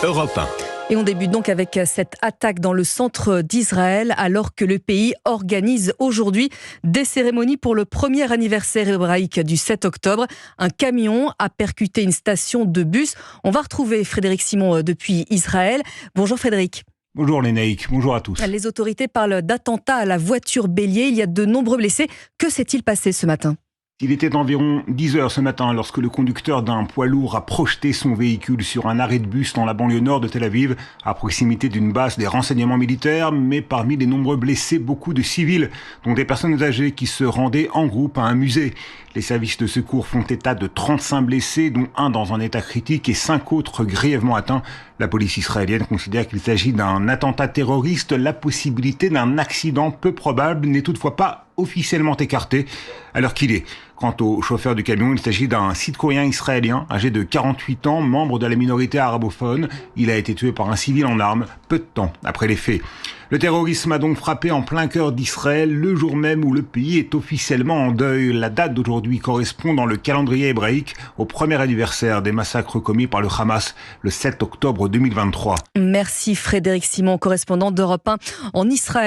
Europe 1. Et on débute donc avec cette attaque dans le centre d'Israël alors que le pays organise aujourd'hui des cérémonies pour le premier anniversaire hébraïque du 7 octobre. Un camion a percuté une station de bus. On va retrouver Frédéric Simon depuis Israël. Bonjour Frédéric. Bonjour Lénaïque, bonjour à tous. Les autorités parlent d'attentat à la voiture bélier. Il y a de nombreux blessés. Que s'est-il passé ce matin ? Il était environ 10 heures ce matin lorsque le conducteur d'un poids lourd a projeté son véhicule sur un arrêt de bus dans la banlieue nord de Tel Aviv, à proximité d'une base des renseignements militaires. Mais parmi les nombreux blessés, beaucoup de civils, dont des personnes âgées qui se rendaient en groupe à un musée. Les services de secours font état de 35 blessés, dont un dans un état critique et 5 autres grièvement atteints. La police israélienne considère qu'il s'agit d'un attentat terroriste. La possibilité d'un accident peu probable n'est toutefois pas officiellement écartée, alors qu'il est. Quant au chauffeur du camion, il s'agit d'un sud-coréen israélien âgé de 48 ans, membre de la minorité arabophone. Il a été tué par un civil en armes peu de temps après les faits. Le terrorisme a donc frappé en plein cœur d'Israël le jour même où le pays est officiellement en deuil. La date d'aujourd'hui correspond dans le calendrier hébraïque au premier anniversaire des massacres commis par le Hamas le 7 octobre 2023. Merci Frédéric Simon, correspondant d'Europe 1 en Israël.